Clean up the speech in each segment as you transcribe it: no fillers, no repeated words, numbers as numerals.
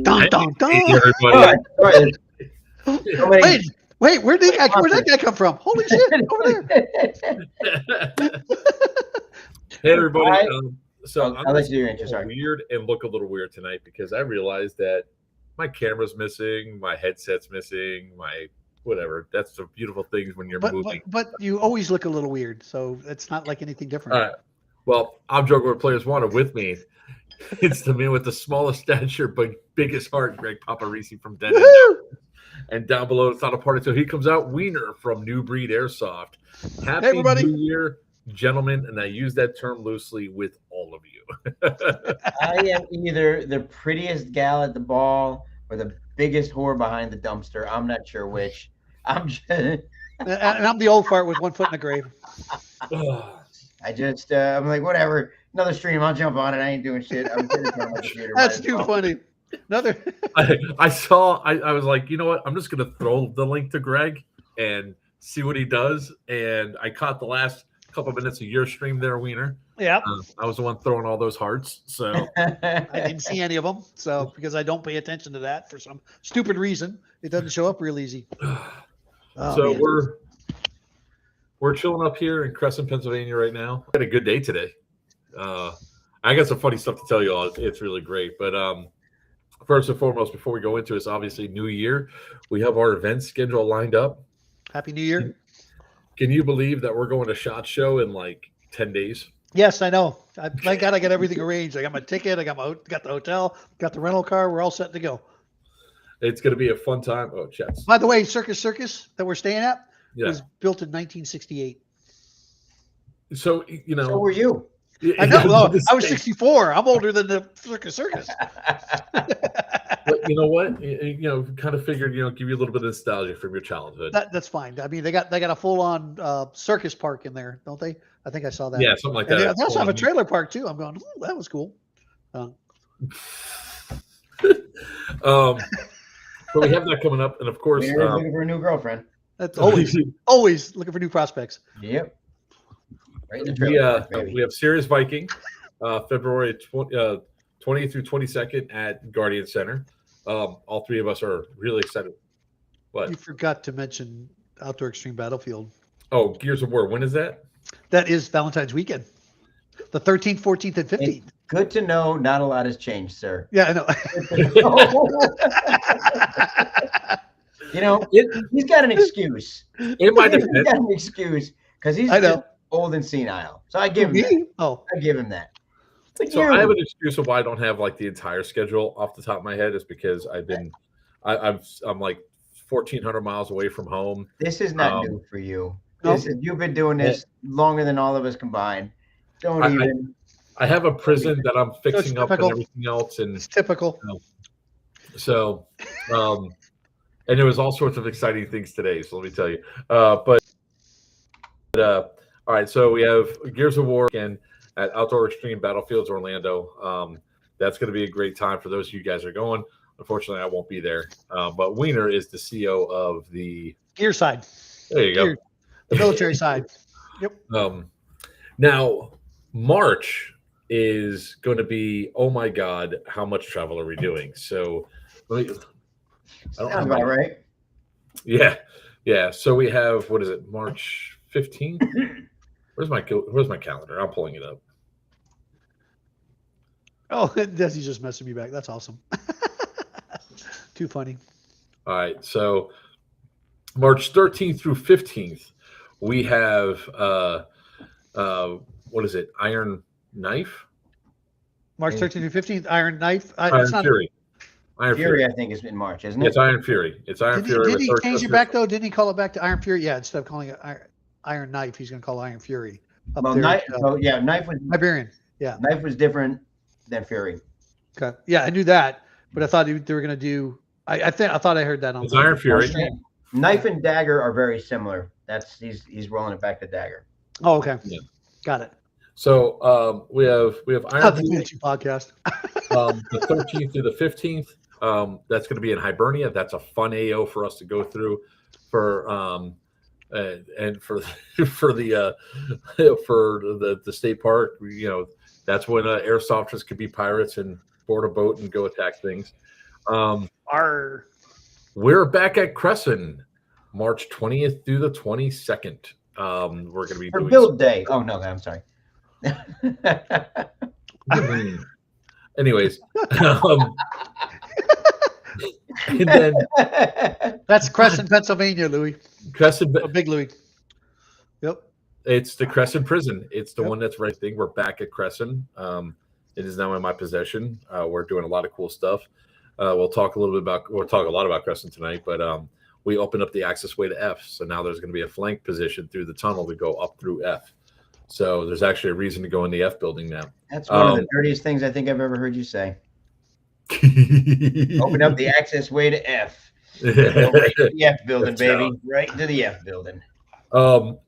Dun, dun, dun. Hey, everybody. All right. Wait, where'd that guy come from? Holy shit, over there. Hey, everybody. All right. So I'll let you do your intro, sorry. weird and look a little weird tonight because I realized that my camera's missing, my headset's missing, my whatever. That's the beautiful things when you're moving. But you always look a little weird, so it's not like anything different. All right. Well, I'm Juggler Players Wanted. With me, it's the man with the smallest stature but biggest heart, Greg Paparisi from Denton. And down below, it's not a party till he comes out, Wiener from New Breed Airsoft. Happy everybody. New Year, gentlemen, and I use that term loosely with all of you. I am either the prettiest gal at the ball or the biggest whore behind the dumpster. I'm not sure which. I'm just, And I'm the old fart with one foot in the grave. I'm like, whatever. Another stream. I'll jump on it. I ain't doing shit. I'm sitting in front of my computer. That's too funny. Another. I was like, you know what? I'm just going to throw the link to Greg and see what he does. And I caught the last couple minutes of your stream there, Wiener. Yeah. I was the one throwing all those hearts. So I didn't see any of them. So because I don't pay attention to that for some stupid reason, it doesn't show up real easy. So we're chilling up here in Cresson, Pennsylvania right now. I had a good day today. I got some funny stuff to tell you all. It's really great. But first and foremost, before we go into this, obviously New Year, we have our event schedule lined up. Happy New Year. Can you believe that we're going to SHOT Show in like 10 days? Yes, I know. Thank God I got everything arranged. I got my ticket. I got the hotel, got the rental car. We're all set to go. It's going to be a fun time. Oh, chats. By the way, Circus that we're staying at was built in 1968. So, you know. So were you. I know. Well, I was 64. I'm older than the Circus. But you know what? Kind of figured, give you a little bit of nostalgia from your childhood. That's fine. I mean, they got a full-on circus park in there, don't they? I think I saw that. Yeah, something like that. They also have a trailer park too. I'm going, that was cool. So we have that coming up, and of course, looking for a new girlfriend. That's always looking for new prospects. Yep. Right in the trailer park, we have Serious Viking, February 20th through 22nd at Guardian Center. All three of us are really excited. What? You forgot to mention Outdoor Extreme Battlefield. Oh, Gears of War. When is that? That is Valentine's weekend. The 13th, 14th, and 15th. It's good to know not a lot has changed, sir. Yeah, I know. He's got an excuse. In my defense, he's got an excuse because he's old and senile. So I give him that. I give him that. So I have an excuse of why I don't have like the entire schedule off the top of my head is because I'm like 1,400 miles away from home. This is not new for you. You've been doing this longer than all of us combined. I have a prison that I'm fixing up and everything else, and it's typical. So, and there was all sorts of exciting things today. So let me tell you. But all right. So we have Gears of War again at Outdoor Extreme Battlefields Orlando. That's going to be a great time for those of you guys who are going. Unfortunately, I won't be there. But Wiener is the CEO of the Gear side. There you go. The military side. Yep. Now, March is going to be, oh my God, how much travel are we doing? So, sounds about right. Yeah. So we have, what is it, March 15th? Where's my calendar? I'm pulling it up. Oh, Desi's just messing me back. That's awesome. Too funny. All right. So March 13th through 15th, we have what is it? Iron Knife? March 13th through 15th, Iron Knife. Iron Fury. Iron Fury, I think, is in March, isn't it? It's Iron Fury. Did he change it back though? Didn't he call it back to Iron Fury? Yeah, instead of calling it Iron Knife, he's going to call it Iron Fury. Knife was Iberian. Yeah, Knife was different than Fury. Okay, yeah, I knew that, but I thought they were going to do. I thought I heard that on. It's Iron Fury. Knife and Dagger are very similar. He's rolling it back to Dagger. Oh, okay. Yeah. Got it. So we have Iron Fury podcast. The 13th through the 15th. That's going to be in Hibernia. That's a fun AO for us to go through for and for the state park. That's when airsofters could be pirates and board a boat and go attack things. We're back at Cresson, March 20th through the 22nd. We're going to be for doing build day. Oh no, I'm sorry. Anyways, and then that's Cresson, Pennsylvania, Louis. Cresson, Big Louis. Yep. It's the Cresson prison. It's the one that's right thing. We're back at Cresson. It is now in my possession. We're doing a lot of cool stuff. We'll talk a lot about Cresson tonight, but we opened up the access way to F. So now there's going to be a flank position through the tunnel to go up through F. So there's actually a reason to go in the F building now. That's one of the dirtiest things I think I've ever heard you say. Open up the access way to F. Right to the F building, baby. Right to the F building.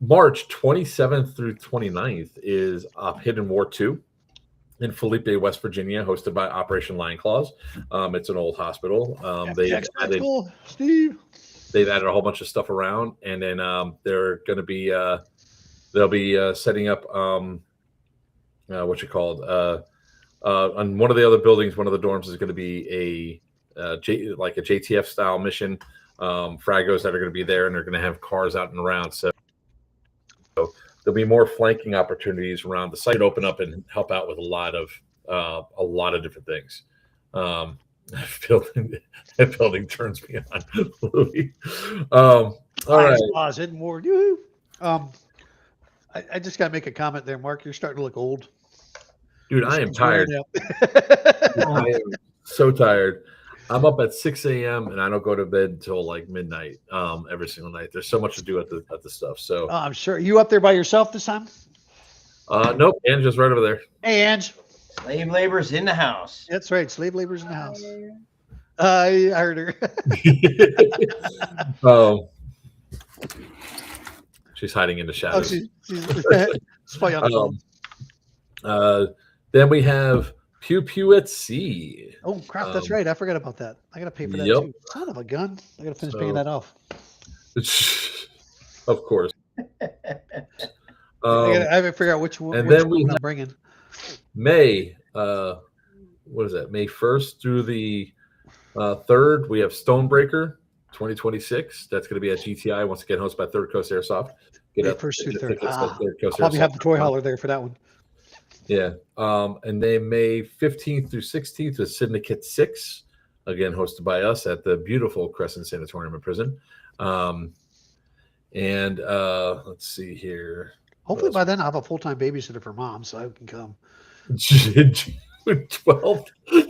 March 27th through 29th is Hidden War 2 in Felipe, West Virginia, hosted by Operation Lion Claws. It's an old hospital. They've added a whole bunch of stuff around, and then they're going to be they'll be setting up on one of the other buildings. One of the dorms is going to be a JTF style mission. Fragos that are going to be there, and they're going to have cars out and around. So there'll be more flanking opportunities around the site. Open up and help out with a lot of different things. That building turns me on. All right. Hidden War. I just got to make a comment there, Mark. You're starting to look old. Dude, I am tired. I am so tired. I'm up at 6 a.m. and I don't go to bed until like midnight every single night. There's so much to do at the stuff. So I'm sure. You up there by yourself this time? Nope. Ange is right over there. Hey, Ange. Slave labor's in the house. That's right. Slave labor's in the house. I heard her. She's hiding in the shadows. She's probably on the phone. Then we have Pew Pew at Sea. Oh crap! That's right. I forgot about that. I got to pay for that too. Son of a gun! I got to finish paying that off. Of course. I haven't figured out which one. And then I'm bringing. May. What is that? May 1st through the 3rd. We have Stonebreaker 2026. That's going to be at GTI once again, hosted by Third Coast Airsoft. Get up. First through 3rd. I'll probably have the toy hauler there for that one. Yeah. And then May 15th through 16th is Syndicate 6, again hosted by us at the beautiful Cresson Sanatorium and Prison. And let's see here. Hopefully by then I'll have a full-time babysitter for mom so I can come. June 12th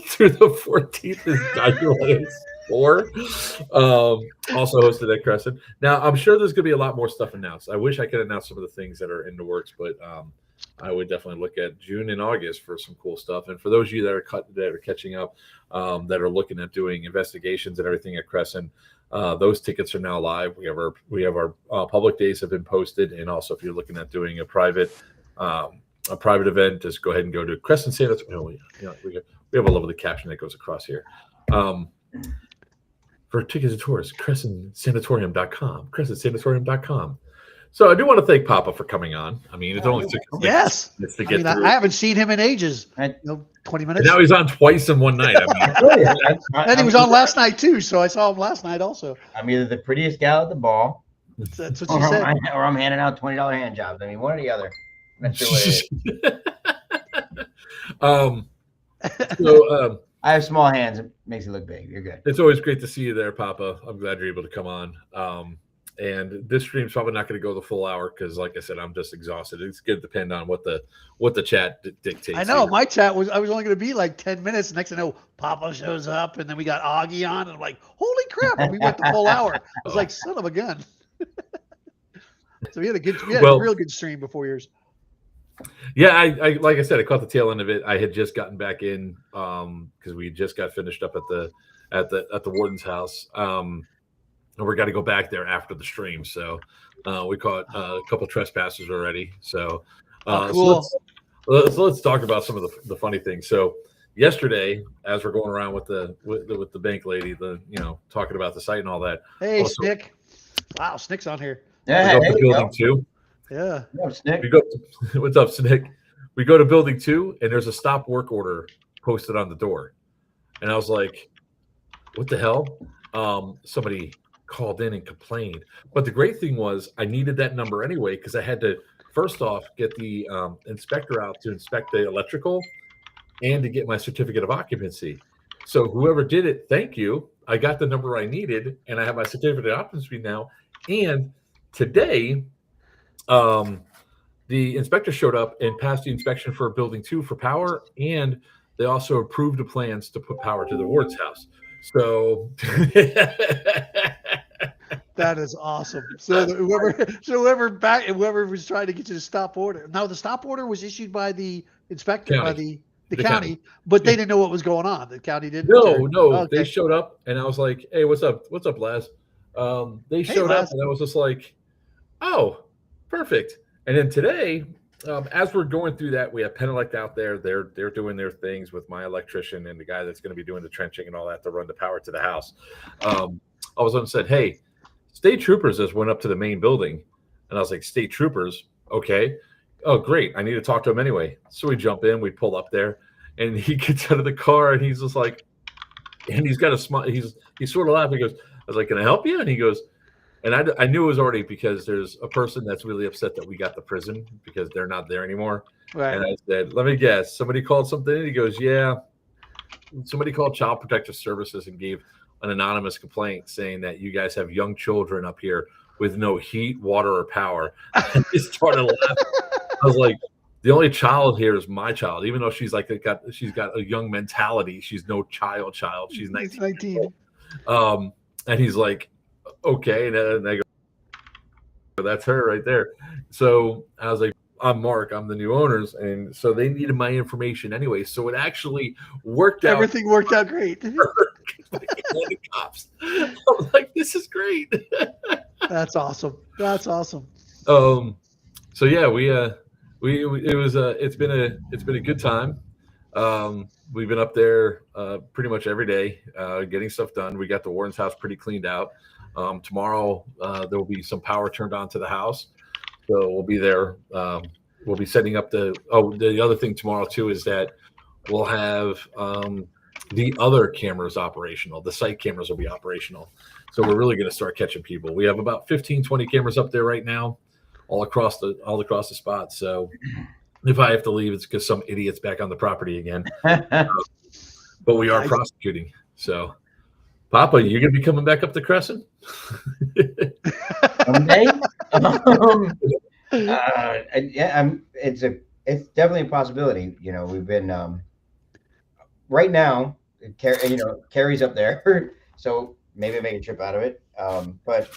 through the 14th is Guidance 4. Also hosted at Cresson. Now, I'm sure there's going to be a lot more stuff announced. I wish I could announce some of the things that are in the works, but I would definitely look at June and August for some cool stuff. And for those of you that are catching up, that are looking at doing investigations and everything at Cresson, those tickets are now live. We have our public days have been posted, and also if you're looking at doing a private event, just go ahead and go to Cresson Sanatorium. We have a lovely caption that goes across here. For tickets and tours, CressonSanatorium.com. CressonSanatorium.com. So I do want to thank Papa for coming on. I mean, it's only 6 minutes to get through. I haven't seen him in ages. 20 minutes. And now he's on twice in one night. And he was on last night too, so I saw him last night also. I'm either the prettiest gal at the ball, that's what you said, or I'm handing out $20 hand jobs. I mean, one or the other. I'm not sure what it is. I have small hands. It makes it look big. You're good. It's always great to see you there, Papa. I'm glad you're able to come on. And this stream's probably not going to go the full hour because, like I said, I'm just exhausted. It's going to depend on what the chat dictates. I know my chat was. I was only going to be like 10 minutes. Next thing I know, Papa shows up, and then we got Augie on, and I'm like, holy crap! And we went the full hour. I was like, son of a gun. So we had a real good stream before yours. Yeah, I like I said, I caught the tail end of it. I had just gotten back in because we just got finished up at the warden's house. And we're got to go back there after the stream. So we caught a couple trespassers already. So, cool. so let's talk about some of the funny things. So yesterday, as we're going around with the bank lady, talking about the site and all that. Hey, Snick! Wow, Snick's on here. Yeah, we go to building 2. Yeah. What's Snick? What's up, Snick? We go to building 2, and there's a stop work order posted on the door, and I was like, what the hell? Somebody called in and complained. But the great thing was I needed that number anyway because I had to first off get the inspector out to inspect the electrical and to get my certificate of occupancy. So whoever did it, thank you. I got the number I needed, and I have my certificate of occupancy now. And today, the inspector showed up and passed the inspection for building 2 for power, and they also approved the plans to put power to the ward's house. So That is awesome. So whoever was trying to get you to stop order. Now the stop order was issued by the inspector, County. by the county, but they didn't know what was going on. The county didn't. No, Okay. They showed up, and I was like, "Hey, what's up? What's up, Laz?" They showed up, and I was just like, "Oh, perfect." And then today, as we're going through that, we have Penelect out there. They're doing their things with my electrician and the guy that's going to be doing the trenching and all that to run the power to the house. All of a sudden said, "Hey, state troopers just went up to the main building," and I was like, "State troopers, okay? Oh, great! I need to talk to him anyway." So we jump in, we pull up there, and he gets out of the car, and he's just like, and he's got a smile. He's sort of laughing. He goes, "I was like, can I help you?" And he goes, and I knew it was already because there's a person that's really upset that we got the prison because they're not there anymore. Right. And I said, "Let me guess, somebody called something in?" He goes, "Yeah, somebody called Child Protective Services and gave an anonymous complaint saying that you guys have young children up here with no heat, water, or power." And he started laughing. I was like, the only child here is my child, even though she's like she's got a young mentality. She's no child. She's 19. And he's like, "Okay," and I go, "That's her right there." So I was like, "I'm Mark. I'm the new owners," and so they needed my information anyway. So it actually worked out. Everything worked out great. The cops. I was like, "This is great." That's awesome. That's awesome. So yeah, it's been a good time. We've been up there pretty much every day getting stuff done. We got the Warren's house pretty cleaned out. Tomorrow there will be some power turned on to the house, so we'll be there. We'll be setting up the other thing tomorrow too is that we'll have the other cameras operational. The site cameras will be operational, so we're really going to start catching people. We have about 15-20 cameras up there right now, all across the spot. So if I have to leave, it's because some idiot's back on the property again. But we are prosecuting. So, Papa, you're going to be coming back up to Cresson? Someday? Yeah, it's definitely a possibility. You know, we've been right now. Carrie's up there, so maybe make a trip out of it. But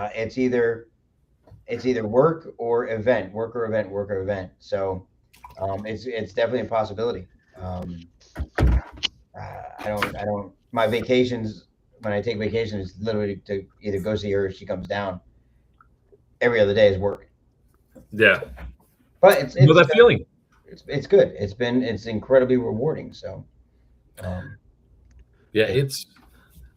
it's either work or event. So it's definitely a possibility. I don't. My vacations, when I take vacations, is literally to either go see her or she comes down. Every other day is work. Yeah, but it's that feeling. It's good. It's incredibly rewarding. So, yeah,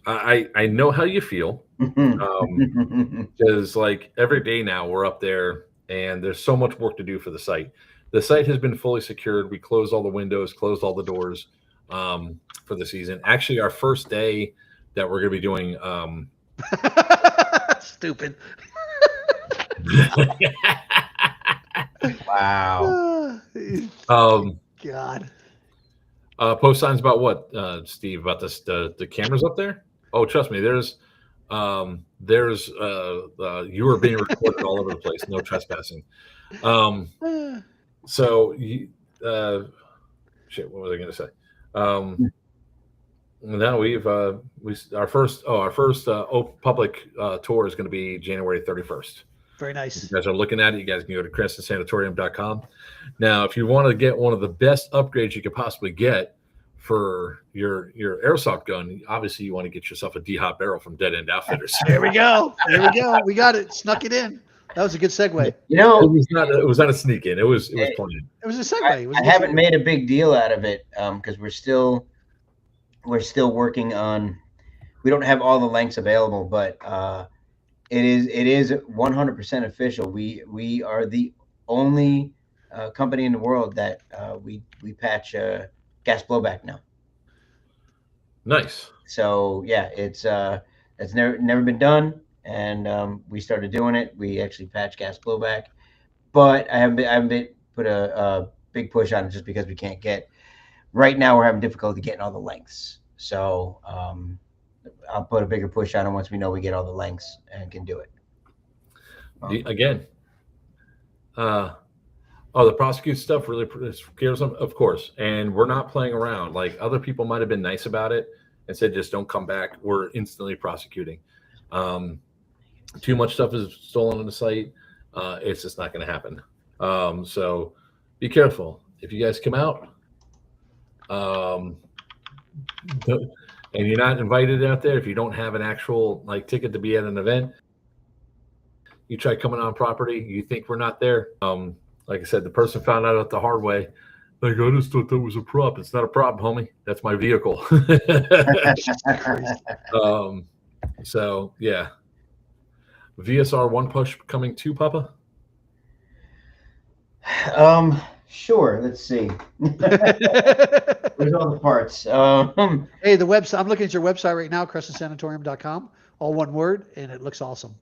I know how you feel. Because like every day now we're up there and there's so much work to do for the site. The site has been fully secured. We closed all the windows, closed all the doors for the season. Actually, our first day that we're going to be doing stupid. Wow. God. Post signs about what, Steve? About the cameras up there? Oh, trust me, there's you are being recorded all over the place. No trespassing. So shit, what was I going to say? Now our first public tour is going to be January 31st. Very nice. If you guys are looking at it, you guys can go to CressonSanatorium.com. Now, if you want to get one of the best upgrades you could possibly get for your airsoft gun, obviously you want to get yourself a D-Hop barrel from Dead End Outfitters. There we go. We got it. Snuck it in. That was a good segue. You know, it was not a sneak in. It was planned. It was a segue. I haven't made a big deal out of it because we're still working on. We don't have all the lengths available, but it is 100% official. We are the only company in the world that we patch gas blowback now. Nice. So yeah, it's never been done, and we started doing it. We actually patch gas blowback, but I haven't put a big push on it just because we can't get. Right now, we're having difficulty getting all the lengths. So I'll put a bigger push on it once we know we get all the lengths and can do it. Again, the prosecute stuff really scares them, of course. And we're not playing around. Like other people might have been nice about it and said, just don't come back. We're instantly prosecuting. Too much stuff is stolen on the site. It's just not going to happen. So be careful. If you guys come out, and you're not invited out there, if you don't have an actual like ticket to be at an event, you try coming on property, you think we're not there. Like I said, the person found out the hard way. Like, I just thought that was a prop. It's not a prop, homie. That's my vehicle. So yeah. VSR one push coming to Papa? Sure. Let's see. Where's all the parts? Hey, the website. I'm looking at your website right now, CressonSanatorium.com, all one word, and it looks awesome.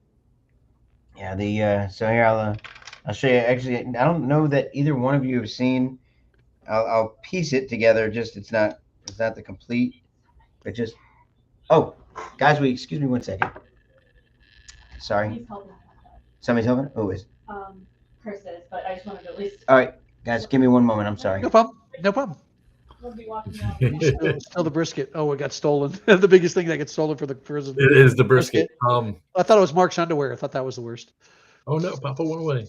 Yeah. So here I'll show you. Actually, I don't know that either one of you have seen. I'll piece it together. Just it's not the complete. But just guys, excuse me 1 second. Sorry. Somebody's helping. Who is? Chris is, but I just wanted to at least. All right, guys, give me 1 moment. I'm sorry. No problem. No problem. We'll be walking around. Still the brisket. Oh, it got stolen. The biggest thing that gets stolen for the prison. It is the brisket. I thought it was Mark's underwear. I thought that was the worst. Oh no, Papa went away.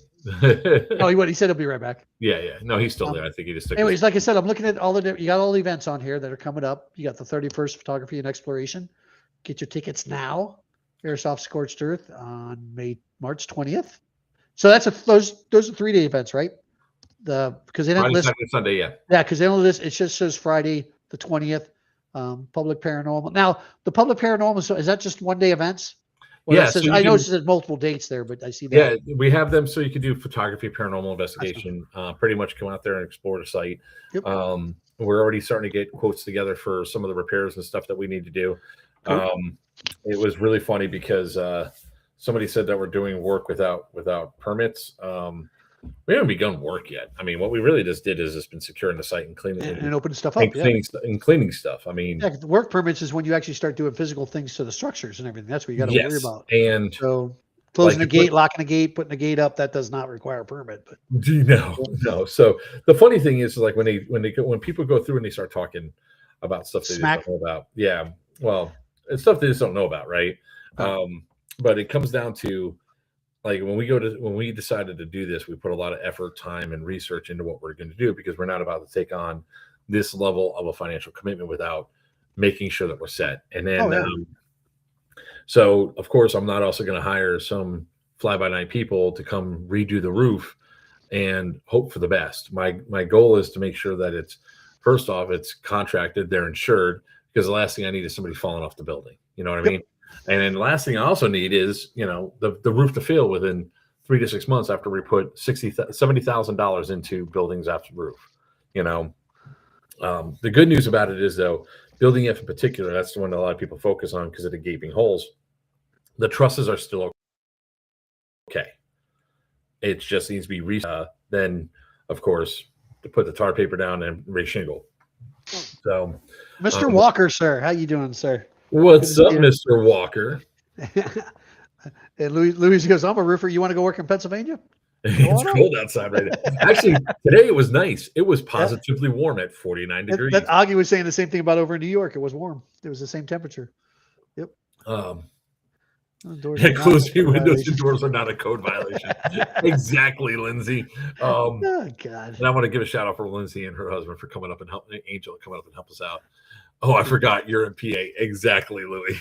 Oh, he went. He said he'll be right back. Yeah. No, he's still there. I think he just took. Anyways, like I said, I'm looking at you got all the events on here that are coming up. You got the 31st Photography and Exploration. Get your tickets now. Airsoft Scorched Earth on March 20th. So that's those are 3-day events, right? Because they don't Friday, list Saturday, Sunday, yeah. Yeah, because they don't list. It just says Friday the 20th. Public Paranormal. Now, the Public Paranormal, is that just 1-day events? Well, Yeah, I know it says multiple dates there, but I see that. Yeah, we have them so you can do photography, paranormal investigation, pretty much come out there and explore the site. Yep. We're already starting to get quotes together for some of the repairs and stuff that we need to do. Cool. It was really funny because somebody said that we're doing work without permits. We haven't begun work yet. I mean, what we really just did is just been securing the site and cleaning and opening stuff up. And cleaning stuff. I mean, the work permits is when you actually start doing physical things to the structures and everything. That's what you got to worry about. And so closing the gate, locking the gate, putting the gate up, that does not require a permit. But no. So the funny thing is, like when people go through and they start talking about stuff they don't know about, yeah, well, it's stuff they just don't know about, right? But it comes down to, like, when we decided to do this, we put a lot of effort, time, and research into what we're going to do, because we're not about to take on this level of a financial commitment without making sure that we're set. And then, so of course, I'm not also going to hire some fly-by-night people to come redo the roof and hope for the best. My goal is to make sure that first off, it's contracted, they're insured, because the last thing I need is somebody falling off the building. You know what I mean? And then the last thing I also need is, the roof to fail within 3 to 6 months after we put $70,000 into buildings after the roof. The good news about it is, though, building F in particular, that's the one that a lot of people focus on because of the gaping holes. The trusses are still okay. It just needs to be then, of course, to put the tar paper down and re-shingle. So, Mr. Walker, sir, how you doing, sir? What's up, Mr. Walker? And Louis goes, I'm a roofer. You want to go work in Pennsylvania? It's cold outside right now. Actually, today it was nice. It was positively warm at 49 degrees. That Augie was saying the same thing about over in New York. It was warm. It was the same temperature. Yep. Closing windows and doors are not a code violation. Exactly, Lindsay. Oh, God. And I want to give a shout out for Lindsay and her husband for coming up and Angel coming up and help us out. Oh, I forgot you're in PA. Exactly, Louis.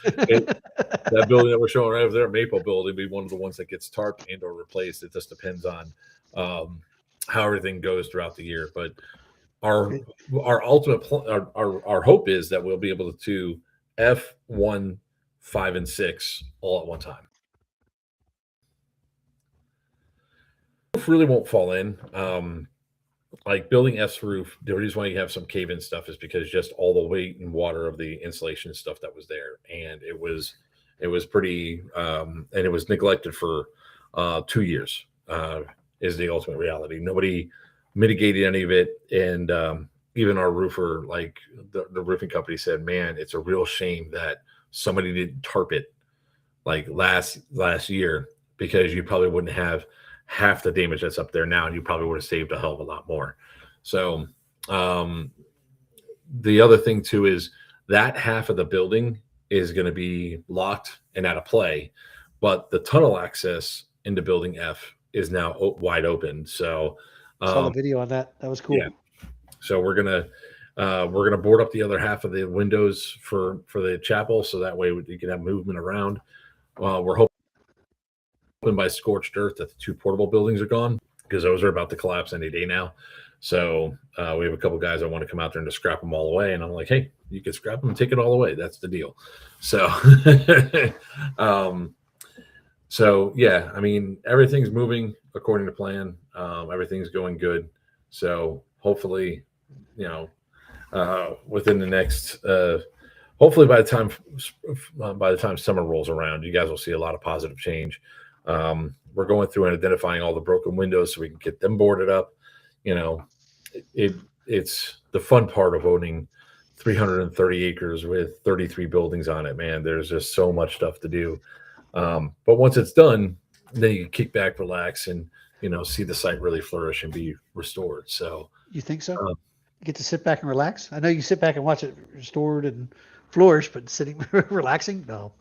That building that we're showing right over there, Maple Building, be one of the ones that gets tarped and or replaced. It just depends on how everything goes throughout the year. But our ultimate our hope is that we'll be able to F1, 5, and 6 all at one time. Roof really won't fall in. like building F's roof, the reason why you have some cave-in stuff is because just all the weight and water of the insulation stuff that was there, and it was pretty, and it was neglected for 2 years. Is the ultimate reality. Nobody mitigated any of it, and even our roofer, like the roofing company, said, "Man, it's a real shame that somebody didn't tarp it like last year, because you probably wouldn't have half the damage that's up there now, and you probably would have saved a hell of a lot more." So the other thing too is that half of the building is going to be locked and out of play, but the tunnel access into building F is now wide open. So saw the video on that. That was cool. Yeah. So we're gonna board up the other half of the windows for the chapel, so that way you can have movement around. We're hoping by scorched earth that the 2 portable buildings are gone, because those are about to collapse any day now. So we have a couple guys that want to come out there and just scrap them all away, and I'm like, hey, you can scrap them and take it all away. That's the deal. So so yeah, I mean, everything's moving according to plan. Everything's going good. So hopefully, within the next, hopefully by the time summer rolls around, you guys will see a lot of positive change. We're going through and identifying all the broken windows so we can get them boarded up. It's the fun part of owning 330 acres with 33 buildings on it, man. There's just so much stuff to do. But once it's done, then you kick back, relax, and see the site really flourish and be restored. So you think so? You get to sit back and relax? I know you sit back and watch it restored and flourish, but sitting relaxing, no.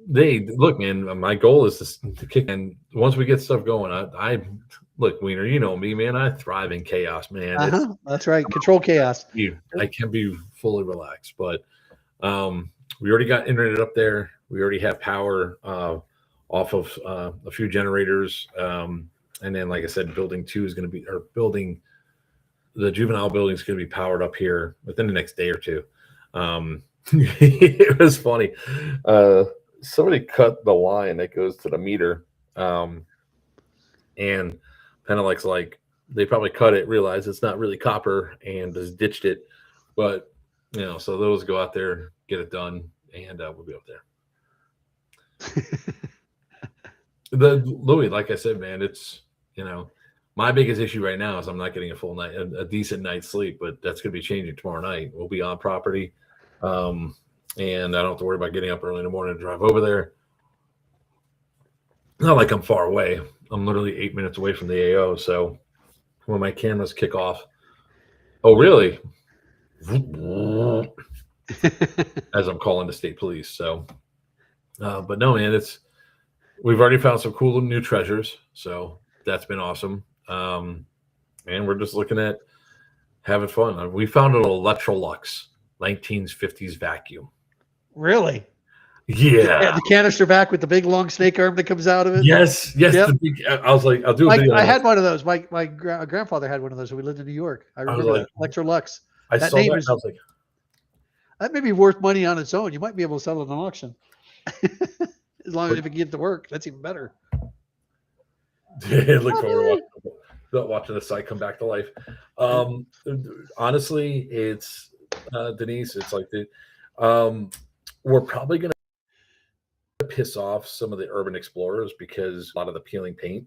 They look, man. My goal is to kick, and once we get stuff going, I look, Wiener. You know me, man. I thrive in chaos, man. That's right. Control chaos. I can be fully relaxed, but we already got internet up there. We already have power off of a few generators, and then, like I said, building 2 is going to be, or the juvenile building is going to be powered up here within the next day or 2. It was funny. Somebody cut the line that goes to the meter, and Penelec's like, they probably cut it, realized it's not really copper, and just ditched it. But so those go out there, get it done, and we'll be up there. Louis, like I said, man, it's my biggest issue right now is I'm not getting a decent night's sleep, but that's going to be changing tomorrow night. We'll be on property. And I don't have to worry about getting up early in the morning to drive over there. Not like I'm far away. I'm literally 8 minutes away from the AO. So when my cameras kick off, oh, really? As I'm calling the state police. So, but no, man, we've already found some cool new treasures. So that's been awesome. And we're just looking at having fun. We found an Electrolux 1950s vacuum. Really? Yeah. The canister back with the big long snake arm that comes out of it. Yes. Yep. I was like, I'll do a video. I had one of those. My grandfather had one of those when we lived in New York. I remember that. Electrolux. I saw that. I was like, that may be worth money on its own. You might be able to sell it in an auction. As long as if it can get to work, that's even better. Look forward to watching the site come back to life. Honestly, it's Denise. It's like we're probably going to piss off some of the urban explorers because a lot of the peeling paint.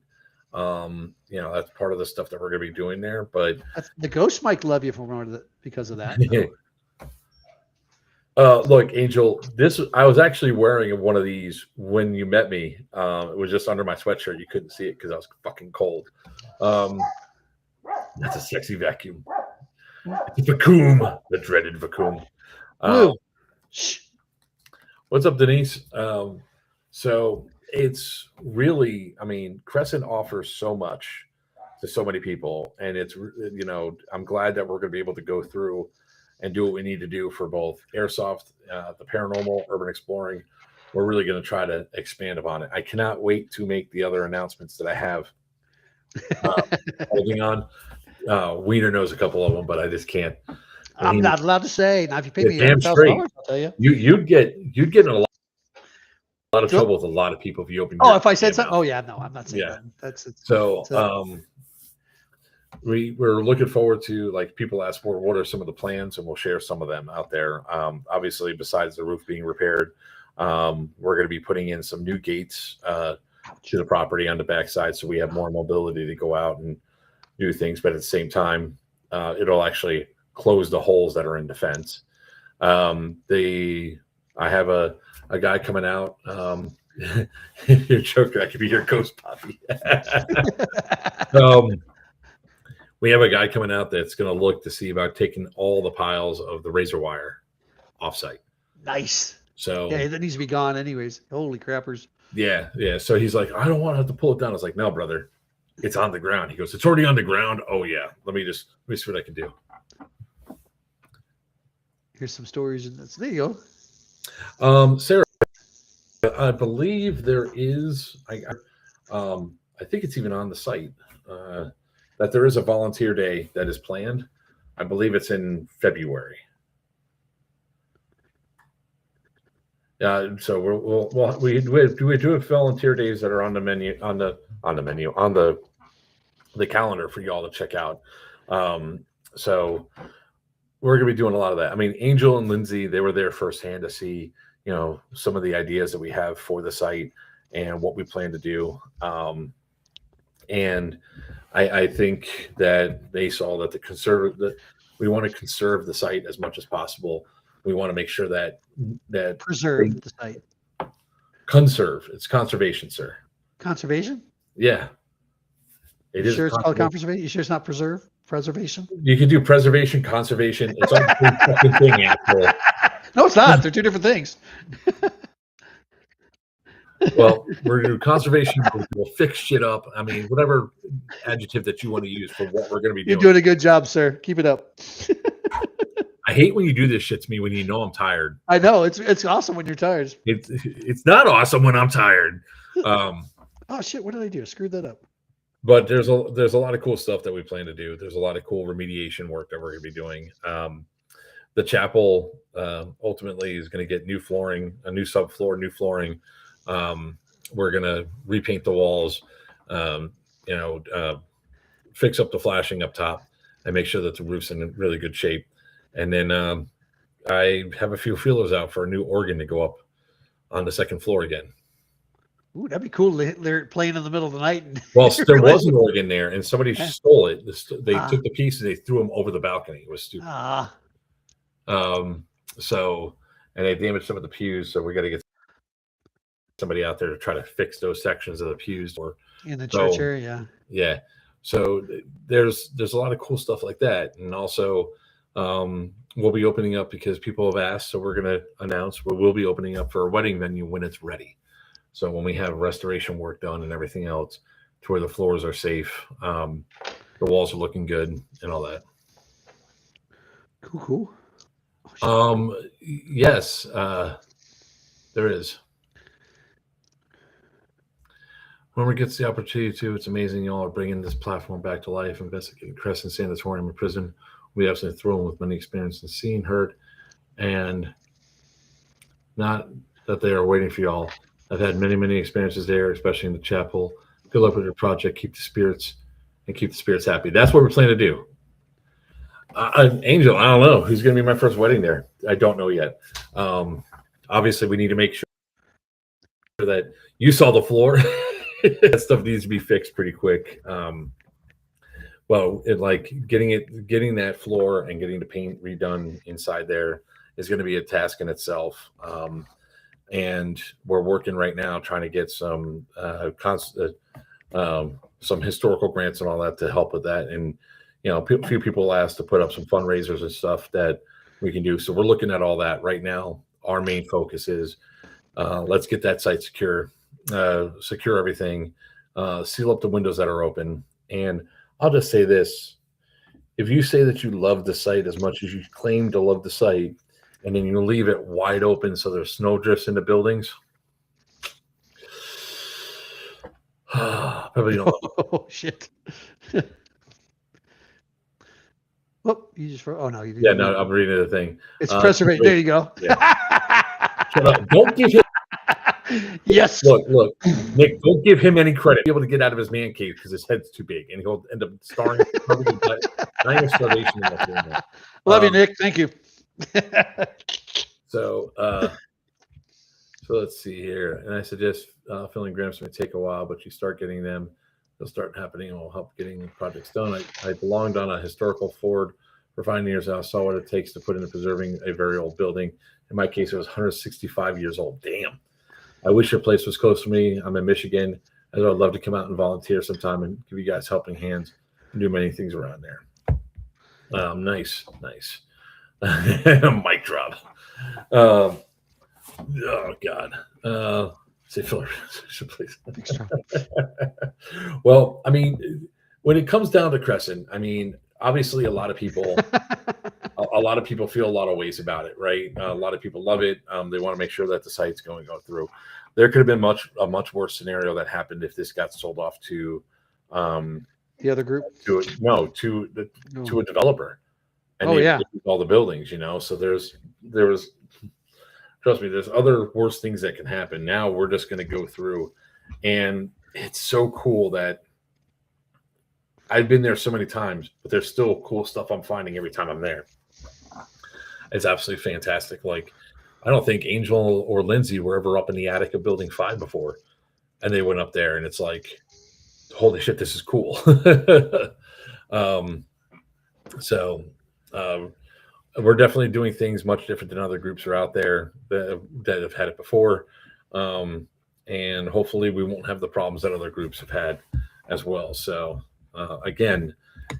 That's part of the stuff that we're going to be doing there. But the ghost might love you because of that. Look, Angel, I was actually wearing one of these when you met me. It was just under my sweatshirt. You couldn't see it because I was fucking cold. That's a sexy vacuum. It's vacuum, the dreaded vacuum. What's up, Denise? So it's really, Cresson offers so much to so many people, and it's, I'm glad that we're going to be able to go through and do what we need to do for both airsoft, the paranormal, urban exploring. We're really going to try to expand upon it. I cannot wait to make the other announcements that I have holding on. Wiener knows a couple of them, but I just can't. I'm not allowed to say. Now, if you pay me damn straight, $1,000, I'll tell you. You'd get a lot of trouble with a lot of people if you open. Oh, your if I said damn something, mouth. oh yeah, no, I'm not saying Yeah. that. So we're looking forward to, like, people ask for what are some of the plans, and we'll share some of them out there. Obviously, besides the roof being repaired, we're going to be putting in some new gates to the property on the backside, so we have more mobility to go out and do things. But at the same time, it'll actually close the holes that are in the fence. I have a guy coming out. You're joking. I could be your ghost puppy. We have a guy coming out that's going to look to see about taking all the piles of the razor wire offsite. Nice. So yeah, that needs to be gone anyways. Holy crappers. Yeah. So he's like, I don't want to have to pull it down. I was like, no, brother, it's on the ground. He goes, it's already on the ground. Oh yeah. Let me see what I can do. Here's some stories. There you go. Sarah, I believe there is. I think it's even on the site that there is a volunteer day that is planned. I believe it's in February. So we do have volunteer days that are on the menu on the calendar for y'all to check out. So we're going to be doing a lot of that. I mean, Angel and Lindsay, they were there firsthand to see, some of the ideas that we have for the site and what we plan to do. And I think that they saw that we want to conserve the site as much as possible. We want to make sure that Preserve the site. Conserve. It's conservation, sir. Conservation? Yeah. You sure it's called conservation? You sure it's not preservation? You can do preservation, conservation. It's all the same fucking thing, asshole. No, it's not. They're two different things. Well, we're going to do conservation. We'll fix shit up. I mean, whatever adjective that you want to use for what we're going to be doing. You're doing a good job, sir. Keep it up. I hate when you do this shit to me when you know I'm tired. I know. It's awesome when you're tired. It's not awesome when I'm tired. Oh, shit. What did I do? I screwed that up. But there's a lot of cool stuff that we plan to do. There's a lot of cool remediation work that we're going to be doing. The chapel ultimately is going to get new flooring, a new subfloor, new flooring. We're going to repaint the walls, fix up the flashing up top and make sure that the roof's in really good shape. And then I have a few feelers out for a new organ to go up on the second floor again. Ooh, that'd be cool. They're playing in the middle of the night. Well, there was an organ there, and somebody stole it. They took the pieces, they threw them over the balcony. It was stupid. And they damaged some of the pews, so we got to get somebody out there to try to fix those sections of the pews. In the church area, yeah. So there's a lot of cool stuff like that, and also we'll be opening up because people have asked. So we're going to announce we'll be opening up for a wedding venue when it's ready. So when we have restoration work done and everything else, to where the floors are safe, the walls are looking good, and all that. Cool. Yes, there is. Whoever gets the opportunity to, it's amazing y'all are bringing this platform back to life. Investigating Cresson Sanatorium and Prison. We absolutely thrilled with many experiences seen, heard, and not that they are waiting for y'all. I've had many, many experiences there, especially in the chapel. Good luck with your project. Keep the spirits happy. That's what we're planning to do. Angel, I don't know who's going to be my first wedding there. I don't know yet. Obviously, we need to make sure that you saw the floor. That stuff needs to be fixed pretty quick. Getting that floor and getting the paint redone inside there is going to be a task in itself. And we're working right now trying to get some historical grants and all that to help with that. And a few people asked to put up some fundraisers and stuff that we can do. So we're looking at all that right now. Our main focus is let's get that site secure everything, seal up the windows that are open. And I'll just say this: if you say that you love the site as much as you claim to love the site, and then you leave it wide open so there's snow drifts into buildings, probably don't. Oh shit! Whoop! You just oh no, you didn't. Yeah, no, I'm reading the thing. It's preservation. There you go. Yeah. Shut up! Don't give him Yes. Look, Nick, don't give him any credit. He'll be able to get out of his man cave because his head's too big, and he'll end up starring, probably dying of starvation in that room. Love you, Nick. Thank you. So let's see here. And I suggest filling grants may take a while, but you start getting them, they'll start happening and will help getting projects done. I belonged on a historical Ford for 5 years. I saw what it takes to put into preserving a very old building. In my case, it was 165 years old. Damn. I wish your place was close to me. I'm in Michigan. I'd love to come out and volunteer sometime and give you guys helping hands and do many things around there. Nice. Mic drop. Oh God. Say filler, please. Well, I mean, when it comes down to Cresson, I mean, obviously a lot of people feel a lot of ways about it, right? A lot of people love it. They want to make sure that the site's going to go through. There could have been a much worse scenario that happened if this got sold off to the other group, to a developer, and all the buildings, So there was. Trust me, there's other worse things that can happen. Now we're just going to go through, and it's so cool that I've been there so many times, but there's still cool stuff I'm finding every time I'm there. It's absolutely fantastic. Like, I don't think Angel or Lindsay were ever up in the attic of Building 5 before, and they went up there, and it's like, holy shit, this is cool. We're definitely doing things much different than other groups are out there that have had it before. And hopefully we won't have the problems that other groups have had as well. So again,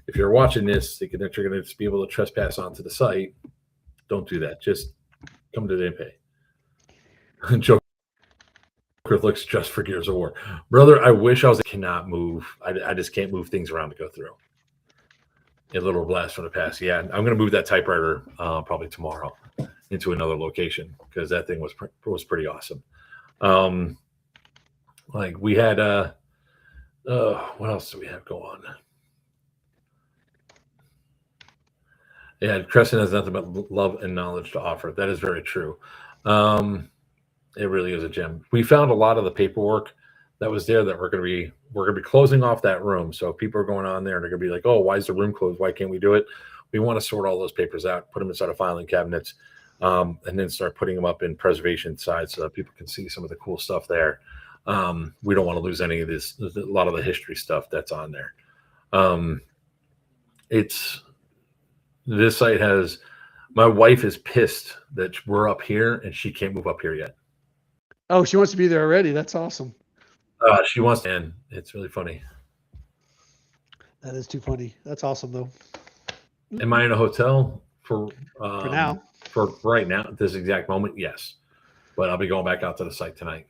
if you're watching this thinking that you're going to just be able to trespass onto the site, don't do that. Just come to the pay. Joker looks just for Gears of War. Brother, I wish I cannot move. I just can't move things around to go through. A little blast from the past. Yeah, I'm going to move that typewriter probably tomorrow into another location because that thing was pretty awesome. Like we had what else do we have go on? Yeah, Cresson has nothing but love and knowledge to offer. That is very true. It really is a gem. We found a lot of the paperwork that was there that we're going to be closing off that room. So if people are going on there and they're going to be like, oh, why is the room closed? Why can't we do it? We want to sort all those papers out, put them inside of filing cabinets, and then start putting them up in preservation side so that people can see some of the cool stuff there. We don't want to lose any of this, a lot of the history stuff that's on there. This site has, my wife is pissed that we're up here and she can't move up here yet. Oh, she wants to be there already. That's awesome. She wants to, and it's really funny. That is too funny. That's awesome, though. Am I in a hotel for now? For right now, at this exact moment, yes. But I'll be going back out to the site tonight.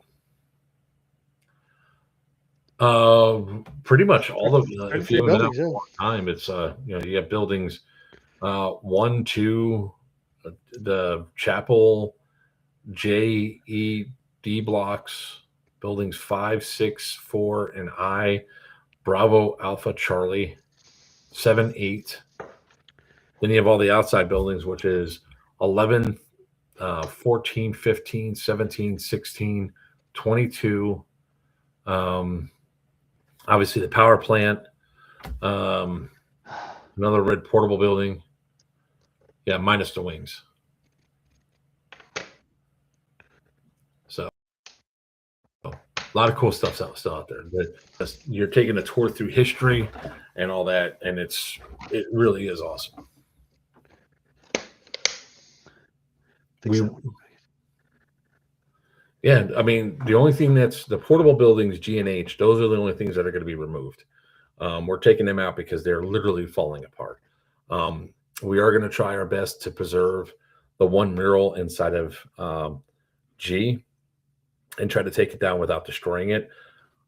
Pretty much all of if you haven't been out for a long time, it's you have buildings 1, 2, the chapel, J, E, D blocks. Buildings 5, 6, 4, and I, Bravo, Alpha, Charlie, 7, 8. Then you have all the outside buildings, which is 11, 14, 15, 17, 16, 22. Obviously, the power plant, another red portable building. Yeah, minus the wings. So a lot of cool stuff still out there. You're taking a tour through history and all that, and it really is awesome. Yeah, I mean, the only thing that's the portable buildings, G and H, those are the only things that are going to be removed. We're taking them out because they're literally falling apart. We are going to try our best to preserve the one mural inside of G and try to take it down without destroying it,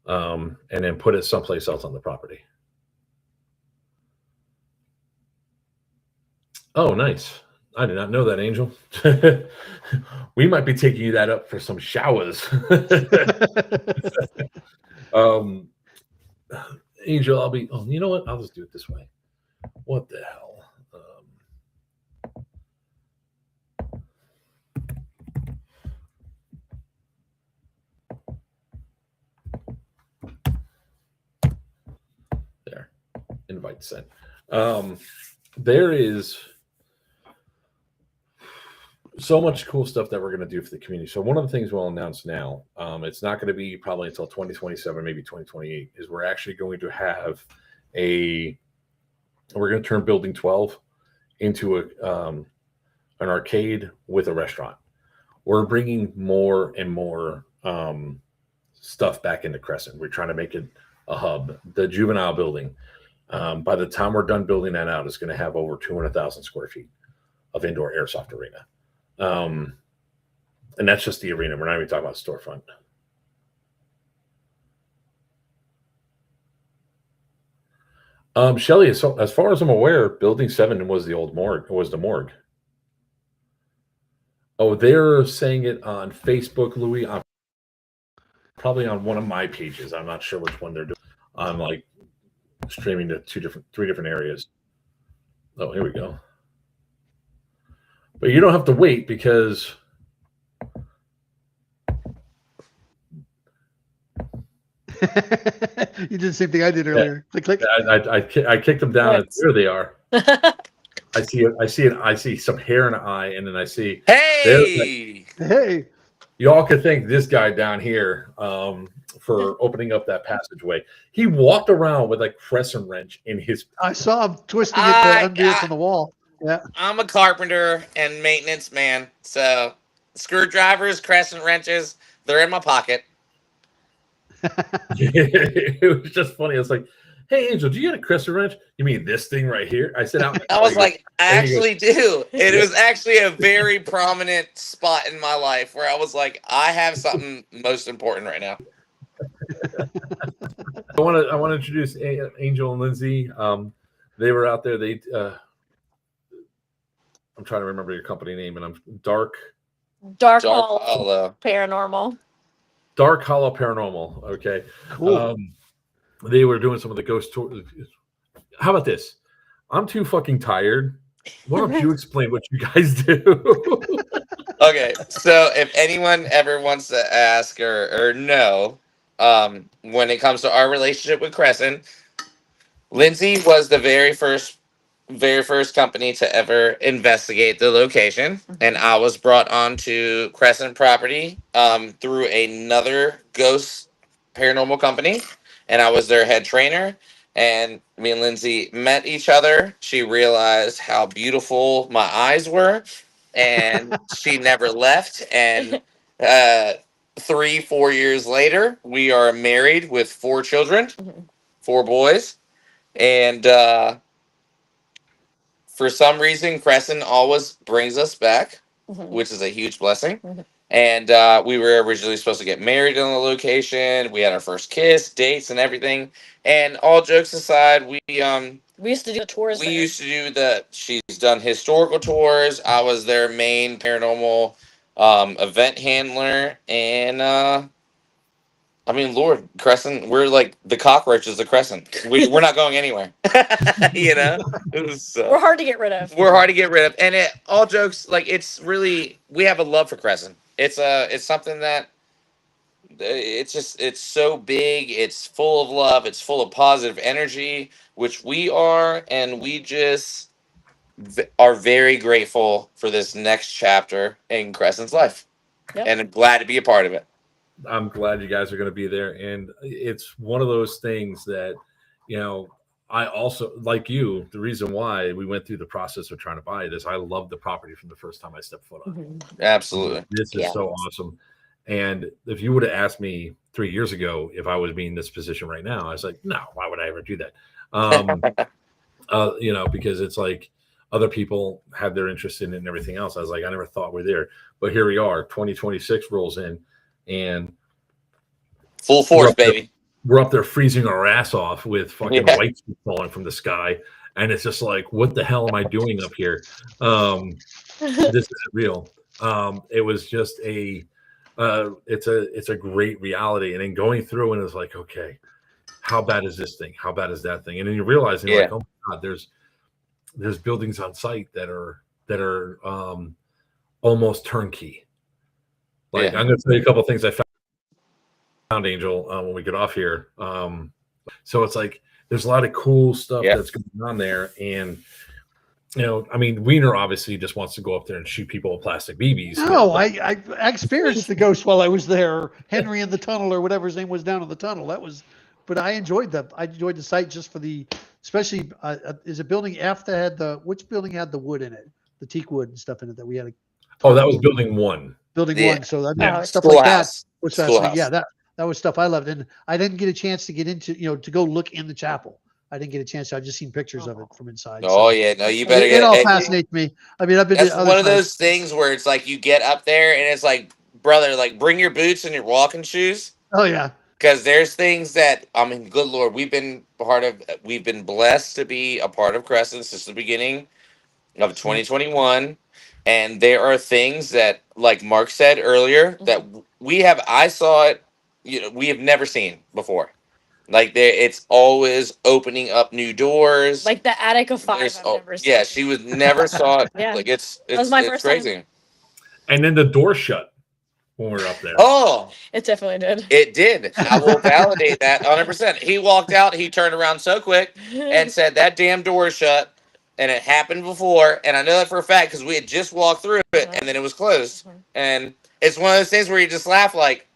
and then put it someplace else on the property. Oh, nice. I did not know that, Angel. We might be taking that up for some showers. Angel, I'll be, you know what? I'll just do it this way. What the hell? invite sent. There is so much cool stuff that we're going to do for the community. So one of the things we'll announce now, it's not going to be probably until 2027, maybe 2028, is we're actually going to have we're going to turn Building 12 into an arcade with a restaurant. We're bringing more and more stuff back into Cresson. We're trying to make it a hub. The juvenile building, by the time we're done building that out, is going to have over 200,000 square feet of indoor airsoft arena. And that's just the arena. We're not even talking about storefront. Shelly, as far as I'm aware, Building 7 was the old morgue. Was the morgue? Oh, they're saying it on Facebook, Louis. Probably on one of my pages. I'm not sure which one they're doing. I'm like streaming to three different areas. Oh, here we go. But you don't have to wait because You did the same thing I did earlier. Click, click. I kicked them down, and there they are. I see some hair in an eye, and then I see. Hey, Hey, You all could thank this guy down here for opening up that passageway. He walked around with a crescent wrench in his. I saw him twisting it to undo it from the wall. Yeah. I'm a carpenter and maintenance man, so screwdrivers, crescent wrenches, they're in my pocket. It was just funny. I was like, "Hey, Angel, do you get a crescent wrench? You mean this thing right here?" I said, I was like, I actually do. It was actually a very prominent spot in my life where I was like, I have something most important right now. I want to introduce Angel and Lindsay. They were out there. I'm trying to remember your company name, and I'm Dark Hollow Paranormal. Dark Hollow Paranormal. Okay. Cool. They were doing some of the ghost tours. How about this? I'm too fucking tired. Why don't you explain what you guys do? Okay, so if anyone ever wants to ask or know, when it comes to our relationship with Cresson, Lindsay was the very first company to ever investigate the location, and I was brought onto Crescent property through another ghost paranormal company, and I was their head trainer. And me and Lindsay met each other. She realized how beautiful my eyes were, and she never left. And 3-4 years later, we are married with 4 children, 4 boys, and for some reason, Cresson always brings us back, which is a huge blessing. And we were originally supposed to get married on the location. We had our first kiss, dates, and everything. And all jokes aside, we used to do the tours. She's done historical tours. I was their main paranormal event handler, and I mean, Lord, Crescent, we're like the cockroaches of Crescent. We're not going anywhere. You know? It was, We're hard to get rid of. We're hard to get rid of. And all jokes, like, it's really, we have a love for Crescent. It's something that, it's so big. It's full of love. It's full of positive energy, which we are. And we just are very grateful for this next chapter in Crescent's life. Yep. And I'm glad to be a part of it. I'm glad you guys are going to be there. And it's one of those things that, you know, I also, like you, the reason why we went through the process of trying to buy it is I love the property from the first time I stepped foot on it. Absolutely. This is so awesome. And if you would have asked me 3 years ago if I was being in this position right now, I was like, no, why would I ever do that? You know, because it's like other people have their interest in it and everything else. I was like, I never thought we're there. But here we are, 2026 rolls in. And full force, baby. We're up there freezing our ass off with fucking lights falling from the sky, and it's just like, what the hell am I doing up here? This isn't real. It was just it's a great reality, and then going through and it's like, okay, how bad is this thing? How bad is that thing? And then you realize, like, oh my God, there's buildings on site that are almost turnkey. Like, I'm going to tell you a couple of things I found, Angel, when we get off here. So it's like there's a lot of cool stuff Yeah. that's going on there. And, you know, I mean, Wiener obviously just wants to go up there and shoot people with plastic BBs. No, I experienced the ghost while I was there. Henry in the tunnel or whatever his name was down in the tunnel. But I enjoyed the site just for especially is it building F that had which building had the wood in it, the teak wood and stuff in it that we had to. Oh, that was building 1. Building Yeah. 1. So I mean, Yeah. stuff like that Schoolhouse. was fascinating. Schoolhouse. Yeah, that was stuff I loved, and I didn't get a chance to get into to go look in the chapel. I didn't get a chance. I've just seen pictures of it from inside. Oh So yeah, no, you better it get all it. fascinates me. I mean, I've been That's to other one of sites. those things where it's like you get up there and it's like, brother, like bring your boots and your walking shoes. Oh yeah. Because there's things that, I mean, good Lord, we've been blessed to be a part of Cresson since the beginning of 2021. And there are things that, like Mark said earlier, that I saw it, we have never seen before. Like it's always opening up new doors. Like the attic of 5. There's- I've oh, never seen. yeah, she was never saw it. Yeah. Like it's was my first time. crazy. And then the door shut when we were up there. Oh, It definitely did. it did. I will validate that 100%. He walked out, he turned around so quick and said that damn door is shut, and it happened before, and I know that for a fact because we had just walked through it and then it was closed. And it's one of those things where you just laugh like,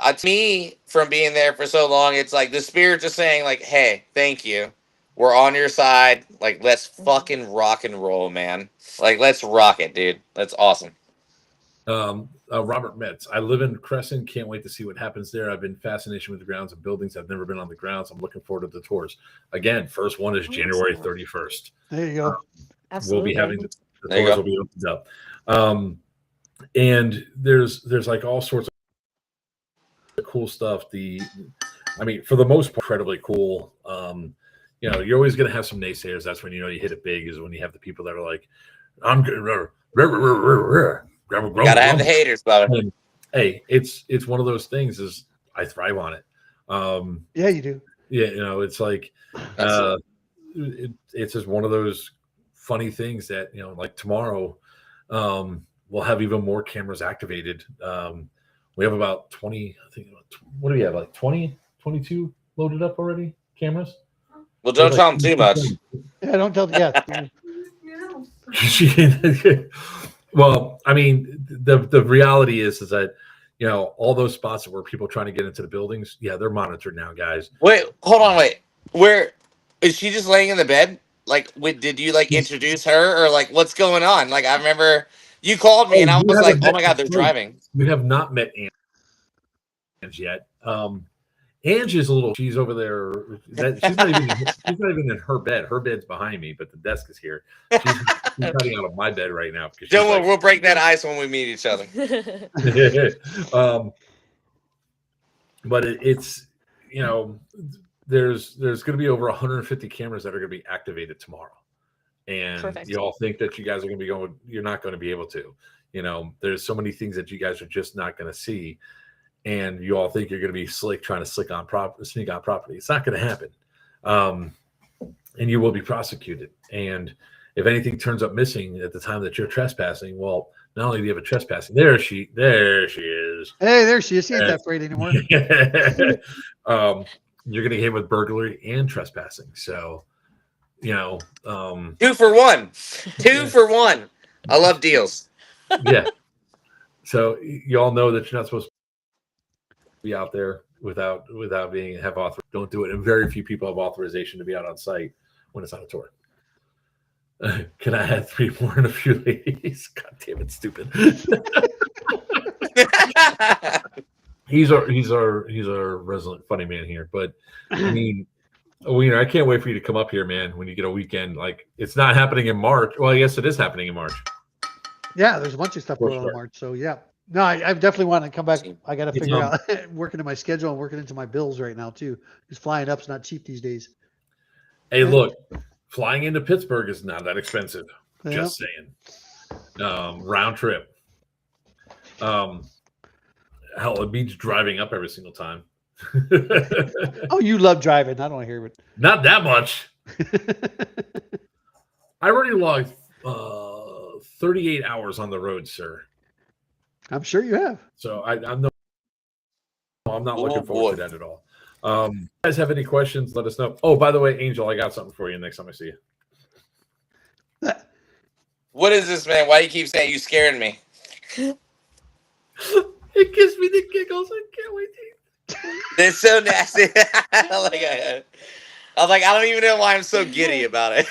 to me, from being there for so long, it's like the spirit just saying like, hey, thank you, we're on your side, like let's fucking rock and roll, man, like let's rock it, dude. That's awesome. Robert Metz. I live in Cresson. Can't wait to see what happens there. I've been fascinated with the grounds and buildings. I've never been on the grounds. I'm looking forward to the tours. Again, first one is January 31st. There you go. Absolutely. We'll be having the There you tours go. will be opened up. And there's like all sorts of cool stuff. I mean, for the most part, incredibly cool. You're always going to have some naysayers. That's when you hit it big, is when you have the people that are like, I'm good. Gotta have the haters, brother. And, hey, it's one of those things. Is I thrive on it. Yeah, you do. Yeah, it's like it's just one of those funny things that like tomorrow, we'll have even more cameras activated. We have about 20. I think what do we have? Like 20, 22 loaded up already. Cameras. Well, don't tell them too much. Yeah, don't tell. Yeah. Well, I mean, the reality is that all those spots where people are trying to get into the buildings, they're monitored now, guys. Wait, hold on, wait. Where is she just laying in the bed? Like, did you like introduce her or like what's going on? Like, I remember you called me and I was like, oh my god, they're driving. We have not met Ange yet. Ange is she's over there. She's not even in her bed. Her bed's behind me, but the desk is here. She's cutting out of my bed right now. Don't worry, we'll break that ice when we meet each other. But it's there's going to be over 150 cameras that are going to be activated tomorrow, and Perfect. you all think that you guys are going to be going. You're not going to be able to. There's so many things that you guys are just not going to see. And you all think you're going to be trying to sneak on property. It's not going to happen. And you will be prosecuted. And if anything turns up missing at the time that you're trespassing, well, not only do you have a trespassing, there she is. Hey, there she is. She ain't that afraid anymore. You're going to get hit with burglary and trespassing. So, 2 for 1. 2 for 1. I love deals. Yeah. So you all know that you're not supposed to be out there without have author. Don't do it. And very few people have authorization to be out on site when it's on a tour. Can I add 3 more and a few ladies? God damn it, stupid. he's our resident funny man here. But I mean, Wiener, I can't wait for you to come up here, man. When you get a weekend, like it's not happening in March. Well, I guess it is happening in March. Yeah, there's a bunch of stuff going on in March. So yeah. No, I definitely want to come back. I got to figure out working in my schedule and working into my bills right now too. Because flying up's not cheap these days. Hey, look, flying into Pittsburgh is not that expensive. Yeah. Just saying. Round trip. Hell, it beats driving up every single time. Oh, you love driving. I don't want to hear it. Not that much. I already logged 38 hours on the road, sir. I'm sure you have. So I'm not looking forward to that at all. You guys have any questions? Let us know. Oh, by the way, Angel, I got something for you next time I see you. What is this, man? Why do you keep saying you scaring me? It gives me the giggles. I can't wait to. They're so nasty. I'm like, I don't even know why I'm so giddy about it.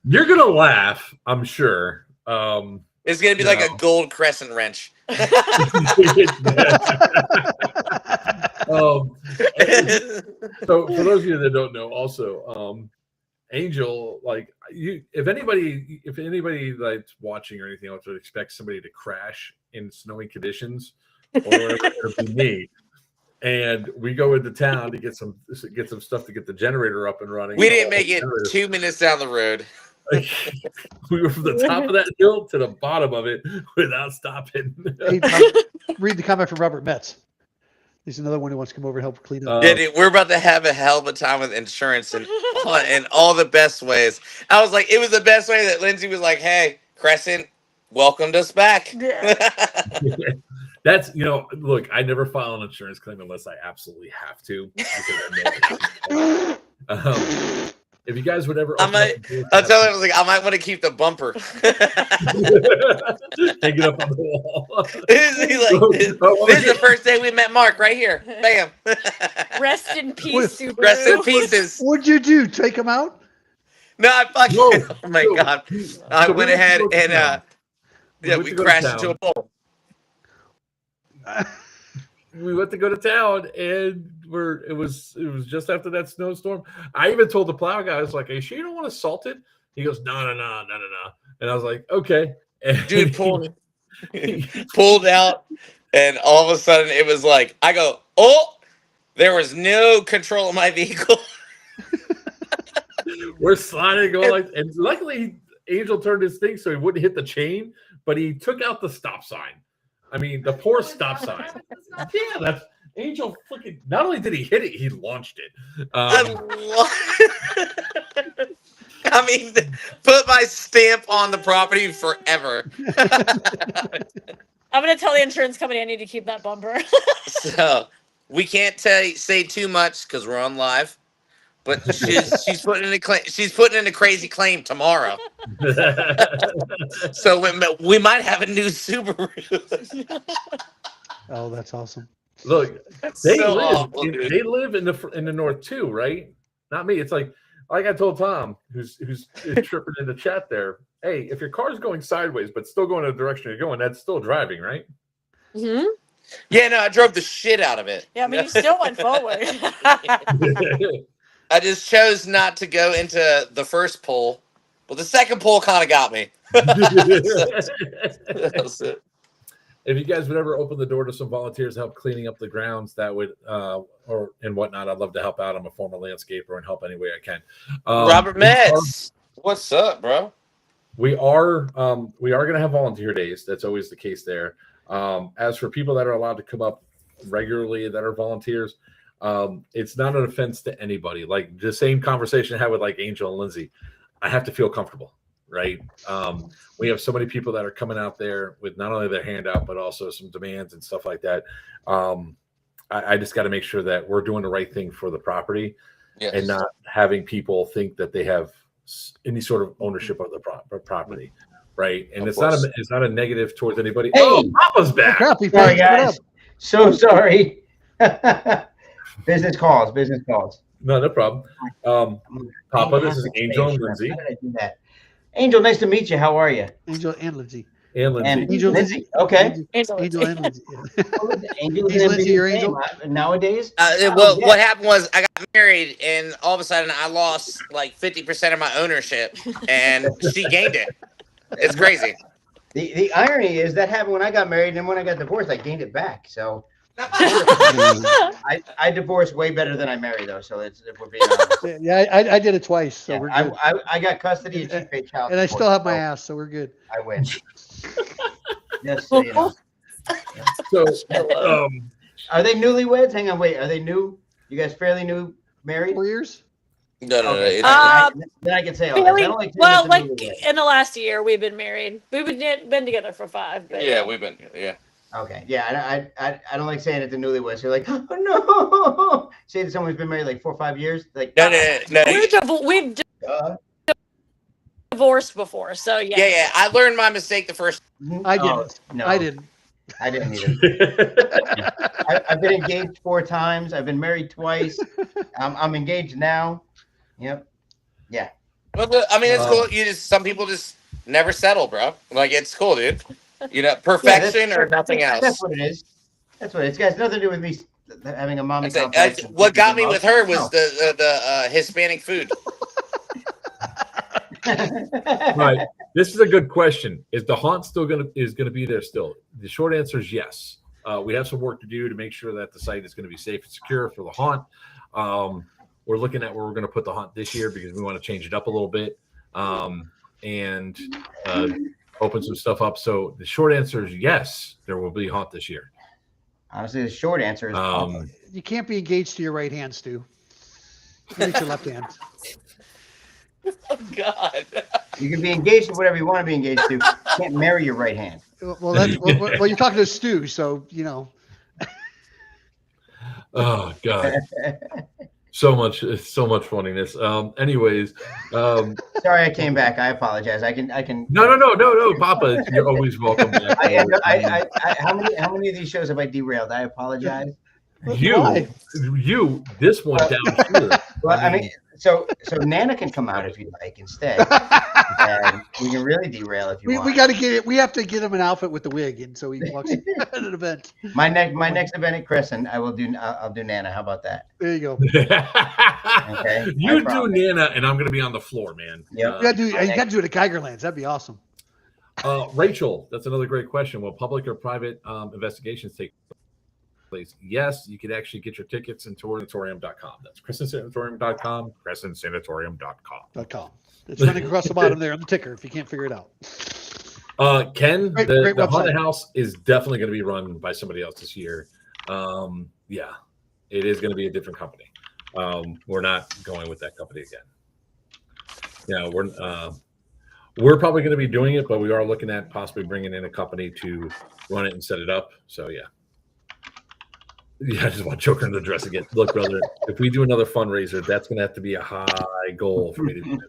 You're gonna laugh, I'm sure. It's gonna be like a gold crescent wrench. So for those of you that don't know, also, Angel, like if anybody that's watching or anything else would expect somebody to crash in snowy conditions, or whatever, it'll be me. And we go into town to get some stuff to get the generator up and running. We didn't make it 2 minutes down the road. We were from the top of that hill to the bottom of it without stopping. Hey, read the comment from Robert Metz. He's another one who wants to come over and help clean up. We're about to have a hell of a time with insurance and in all the best ways. I was like, it was the best way that Lindsay was like, "Hey, Cresson, welcomed us back." That's, look, I never file an insurance claim unless I absolutely have to. If you guys would ever, I'll tell him, I was like, I might want to keep the bumper. Take it up on the wall. This is the first day we met Mark right here. Bam. Rest in peace, Subaru. Rest in pieces. What'd you do? Take him out? No, I fucking. Oh my god! I went ahead and we crashed into a pole. We went to go to town, and it was just after that snowstorm. I even told the plow guy, I was like, "Hey, sure you don't want to salt it?" He goes, "No." And I was like, "Okay." And dude pulled out, and all of a sudden it was like, I go, "Oh!" There was no control of my vehicle. We're sliding, going and luckily Angel turned his thing so he wouldn't hit the chain, but he took out the stop sign. I mean, the poor stop sign. Yeah, that's Angel. Fucking. Not only did he hit it, he launched it. I mean, put my stamp on the property forever. I'm gonna tell the insurance company I need to keep that bumper. So we can't say too much because we're on live. But she's putting in a crazy claim tomorrow. So we might have a new Subaru. Oh, that's awesome. Look, they live in the north too, right? Not me. It's like I told Tom, who's tripping in the chat there. Hey, if your car's going sideways but still going in the direction you're going, that's still driving, right? Mm-hmm. Yeah, no, I drove the shit out of it. Yeah, I mean, you still went forward. I just chose not to go into the first pole, but the second pole kind of got me. That's it. If you guys would ever open the door to some volunteers to help cleaning up the grounds, that would and whatnot, I'd love to help out. I'm a former landscaper and help any way I can. Robert Metz, what's up, bro? We are going to have volunteer days. That's always the case there. As for people that are allowed to come up regularly that are volunteers, it's not an offense to anybody. Like the same conversation I had with like Angel and Lindsay, I have to feel comfortable, right? We have so many people that are coming out there with not only their hand out, but also some demands and stuff like that. I just got to make sure that we're doing the right thing for the property. Yes. And not having people think that they have any sort of ownership of the property, right? And it's not a negative towards anybody. Hey, oh, Papa's back. Sorry, guys. So sorry. Business calls. No problem. Papa, this is Angel and Lindsay. How did I do that? Angel, nice to meet you. How are you? Angel and Lindsay. Angel, Lindsay. Okay. Angel and Lindsay. Angel is Lindsay your angel nowadays. What happened was I got married, and all of a sudden I lost like 50% of my ownership, and she gained it. It's crazy. The irony is that happened when I got married, and when I got divorced, I gained it back. So. I divorced way better than I married, though. So if we're being honest. Yeah, I did it twice. So we're good. I got custody and she paid child support. And I still have my ass, so we're good. I win. Yes, so you know. So, are they newlyweds? Hang on, wait. Are they new? You guys fairly new married? 4 years? No. Then I can say all that. I don't like in the last year we've been married. We've been together for 5. But yeah, we've been. Yeah. Okay. Yeah. I don't like saying it to newlyweds. You're like, oh no. Say to someone who's been married like 4 or 5 years. Like, No. We've uh, divorced before, so yeah. Yeah. I learned my mistake the first. I oh, didn't. no, I didn't. I didn't either. I've been engaged 4 times. I've been married twice. I'm engaged now. Yep. Yeah. Well, I mean, it's cool. Some people just never settle, bro. Like, it's cool, dude. You know, perfection or nothing else. That's what it is. That's what it is. It has nothing to do with me having a mommy That's it. complex. and What got thinking me of with her love. was the Hispanic food. Right. This is a good question. Is the haunt still gonna be there still? The short answer is yes. We have some work to do to make sure that the site is going to be safe and secure for the haunt. We're looking at where we're going to put the haunt this year because we want to change it up a little bit and open some stuff up. So the short answer is yes, there will be haunt this year. Honestly, the short answer is You can't be engaged to your right hand, Stu. You need your left hand. Oh, God. you can be engaged to whatever you want to be engaged to. You can't marry your right hand. Well, well, you're talking to Stu, so you know. Oh God. So much funniness. Anyways, Sorry, I came back. I apologize. I can. No, Papa, you're always welcome back. How many of these shows have I derailed? I apologize. This one down here. Well, I mean, so Nana can come out if you like instead. And we can really derail if you want. We got to get it. We have to get him an outfit with the wig, and so he walks at an event. My next event at Cresson, I'll do Nana. How about that? There you go. Okay. You do Nana, and I'm going to be on the floor, man. Yep. You got to do it at Geigerlands. That'd be awesome. Rachel, that's another great question. Will public or private investigations take place? Yes, you can actually get your tickets in sanatorium.com. That's CressonSanatorium.com, CressonSanatorium.com. It's running across the bottom there on the ticker if you can't figure it out. Ken, great the haunted website. house is definitely going to be run by somebody else this year. Yeah, it is going to be a different company. We're not going with that company again. Yeah, we're probably going to be doing it, but we are looking at possibly bringing in a company to run it and set it up. So yeah. Yeah, I just want Joker in the dress again. Look, brother, if we do another fundraiser, that's going to have to be a high goal for me to do that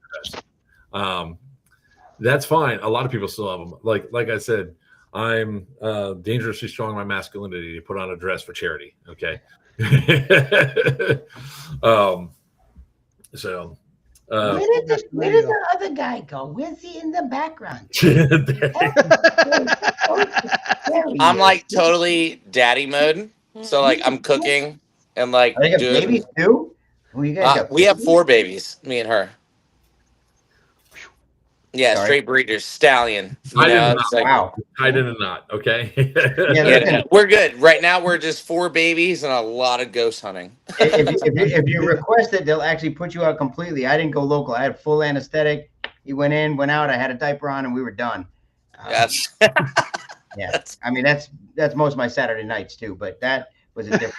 dress. That's fine. A lot of people still have them. Like I said, I'm dangerously strong in my masculinity to put on a dress for charity. Okay. So. Where did the other guy go? Where's he in the background? I'm like totally daddy mode. So like I'm cooking and like Are they got babies too? Well, you guys got we have babies? 4 babies, me and her. Yeah, Sorry. straight breeders, stallion. Wow. Tied in a knot. Okay. Yeah, we're good. Right now we're just 4 babies and a lot of ghost hunting. If you request it, they'll actually put you out completely. I didn't go local. I had full anesthetic. He went in, went out. I had a diaper on, and we were done. That's Yeah. I mean, that's most of my Saturday nights too, but that was a different.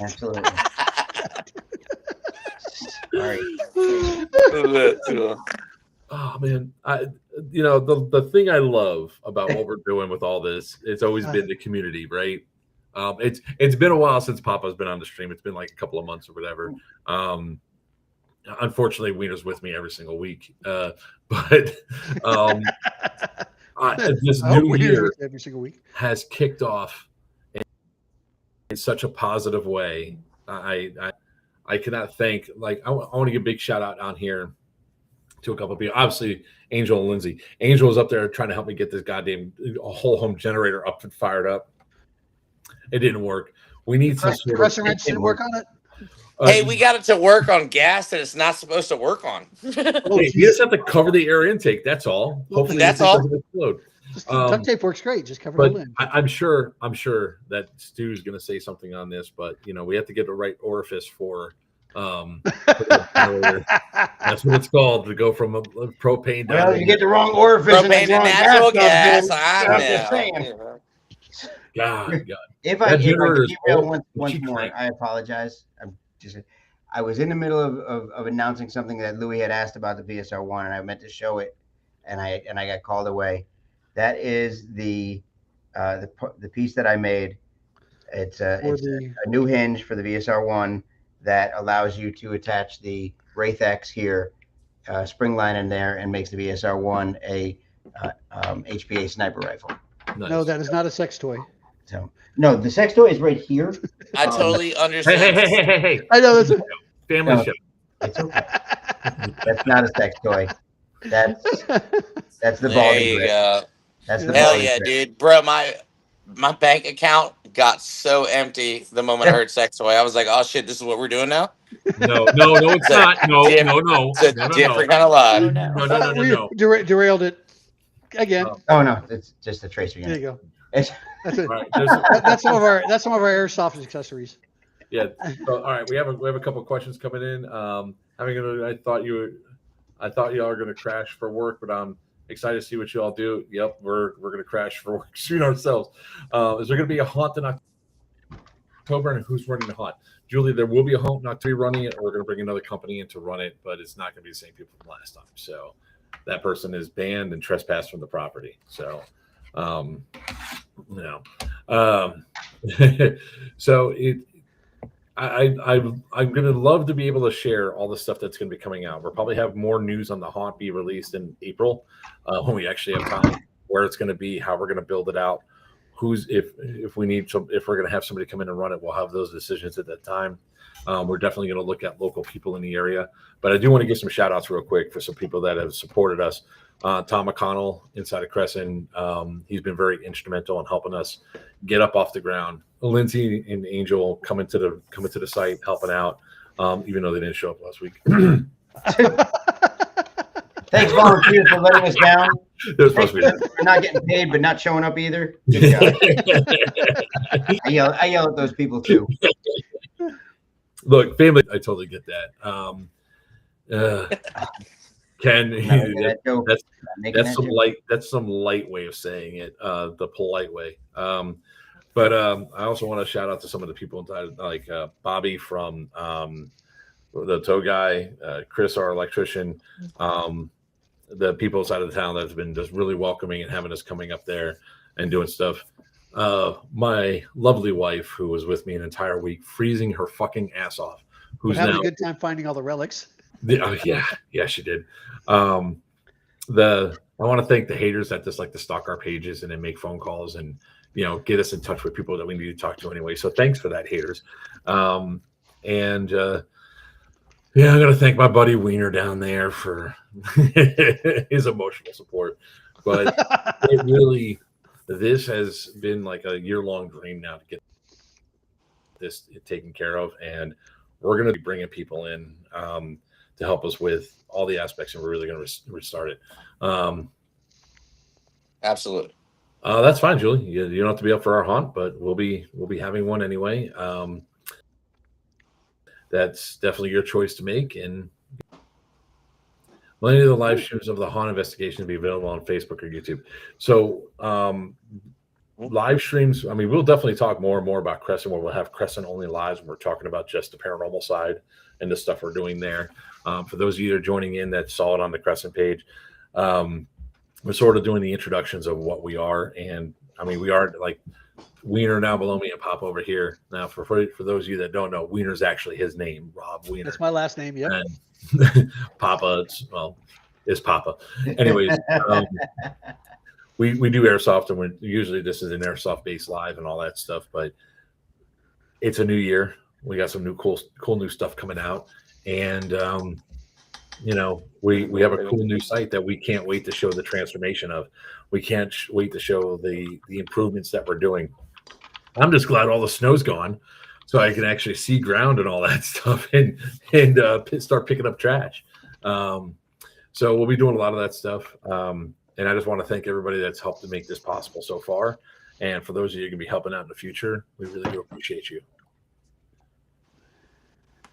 Absolutely. Sorry. Oh man, the thing I love about what we're doing with all this, it's always been the community, right? It's been a while since Papa's been on the stream. It's been like a couple of months or whatever. Unfortunately, Wiener's with me every single week. But this new year every single week has kicked off in such a positive way. I cannot thank, I want to give a big shout out on here to a couple of people. Obviously, Angel and Lindsay. Angel was up there trying to help me get this goddamn whole home generator up and fired up. It didn't work. We need some sort of Cresson wrench didn't work on it. Hey, we got it to work on gas that it's not supposed to work on. You just have to cover the air intake. That's all. Hopefully, that's all. Explode. Duct tape works great. Just cover the lid. I'm sure that Stu's going to say something on this, but we have to get the right orifice for. That's what it's called, to go from a propane down. Well, you get the wrong orifice. Propane and natural gas. I know. God. If I derail once more, I apologize. I was in the middle of announcing something that Louis had asked about the VSR1, and I meant to show it, and I got called away. That is the the piece that I made. It's a new hinge for the VSR1 that allows you to attach the Wraith X here, spring line in there, and makes the VSR1 a HPA sniper rifle. Nice. No, that is not a sex toy. So no, the sex toy is right here. I totally understand. Hey. I know that's Family show. It's okay. That's not a sex toy. That's the There ball. you go. That's the Hell ball. yeah, dude, bro. My bank account got so empty the moment I heard sex toy. I was like, oh shit, this is what we're doing now. No, it's not. No. It's a different kind of lie. No. Derailed it again. Oh no, it's just a tracer There unit. you go. It's, That's it. Right, That's some of our airsoft accessories. yeah. So, all right, we have a couple of questions coming in. I thought y'all are gonna crash for work, but I'm excited to see what you all do. Yep, we're gonna crash for work soon ourselves. Is there gonna be a haunt in October, and who's running the haunt? Julie, there will be a haunt in October running it, or we're gonna bring another company in to run it, but it's not gonna be the same people from last time. So that person is banned and trespassed from the property. So so I'm gonna love to be able to share all the stuff that's gonna be coming out. We'll probably have more news on the haunt be released in April when we actually have time, where it's gonna be, how we're gonna build it out, if we're gonna have somebody come in and run it, we'll have those decisions at that time. We're definitely gonna look at local people in the area, but I do want to give some shout outs real quick for some people that have supported us. Tom McConnell inside of Cresson, he's been very instrumental in helping us get up off the ground. Lindsay and Angel coming to the site, helping out, even though they didn't show up last week. Thanks, volunteers, for letting us down. They're supposed to be there. We're not getting paid, but not showing up either. Good job. I yell at those people too. Look, family, I totally get that. Ken, that's some light way of saying it, the polite way. But I also want to shout out to some of the people inside, like Bobby from the tow guy, Chris, our electrician, the people inside of the town that's been just really welcoming and having us coming up there and doing stuff. My lovely wife, who was with me an entire week, freezing her fucking ass off, who's having now a good time finding all the relics. Yeah, she did. I want to thank the haters that just like to stalk our pages and then make phone calls and get us in touch with people that we need to talk to anyway. So thanks for that, haters. I'm gonna thank my buddy Wiener down there for his emotional support. But this has been like a year-long dream now to get this taken care of, and we're gonna be bringing people in to help us with all the aspects, and we're really going to restart it. Absolutely. That's fine, Julie. You don't have to be up for our haunt, but we'll be having one anyway. That's definitely your choice to make. And any of the live streams of the haunt investigation will be available on Facebook or YouTube. So live streams, I mean, we'll definitely talk more and more about Cresson, where we'll have Cresson only lives when we're talking about just the paranormal side and the stuff we're doing there. For those of you that are joining in that saw it on the Cresson page, we're sort of doing the introductions of what we are. And I mean, we are like Wiener now below me and Pop over here. Now, for those of you that don't know, Wiener's actually his name, Rob Wiener. That's my last name, yep. And Papa, is Papa. Anyways, we do airsoft, and usually this is an airsoft-based live and all that stuff, but it's a new year. We got some new cool new stuff coming out, and we have a cool new site that we can't wait to show the transformation of. We can't wait to show the improvements that we're doing. I'm just glad all the snow's gone, so I can actually see ground and all that stuff, and start picking up trash. So we'll be doing a lot of that stuff, and I just want to thank everybody that's helped to make this possible so far. And for those of you who can be helping out in the future, we really do appreciate you.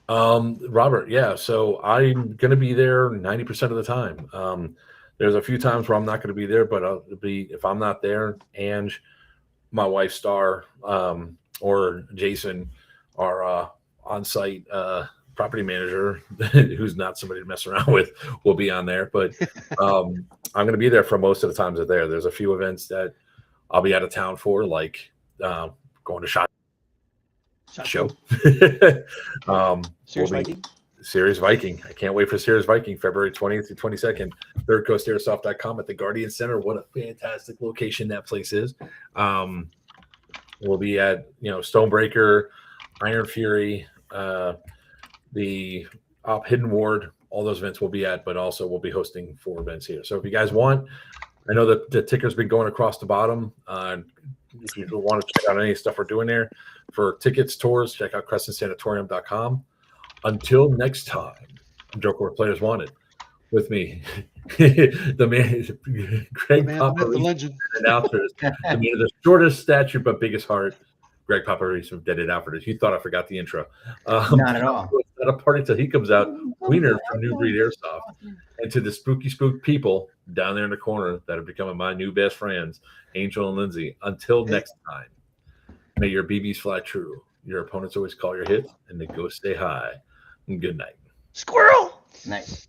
Robert, yeah, so I'm going to be there 90% of the time. There's a few times where I'm not going to be there, but if I'm not there, and my wife Star or Jason, our on-site property manager, who's not somebody to mess around with, will be on there. But I'm going to be there for most of the times that there's a few events that I'll be out of town for, like going to SHOT Show. Serious we'll be- Viking. Series Viking. I can't wait for Series Viking, February 20th through 22nd. ThirdCoastAirsoft.com at the Guardian Center. What a fantastic location that place is. We'll be at Stonebreaker, Iron Fury, the Hidden Ward. All those events we'll be at, but also we'll be hosting 4 events here. So if you guys want, I know that the ticker's been going across the bottom. If you want to check out any stuff we're doing there for tickets, tours, check out CressonSanatorium.com. Until next time, I'm Joker with Players Wanted. With me, the man, Greg The man, the myth, the Paparizzi, legend. announcers, the man of the shortest stature but biggest heart, Greg Paparizzi of Dead It Outfitters. You thought I forgot the intro. Not at all. It's not a party till he comes out. Wiener from New Breed Airsoft. And to the spooky spook people down there in the corner that are becoming my new best friends, Angel and Lindsay. Until next time, may your BBs fly true. Your opponents always call your hit, and the ghosts stay high. And good night. Squirrel. Nice.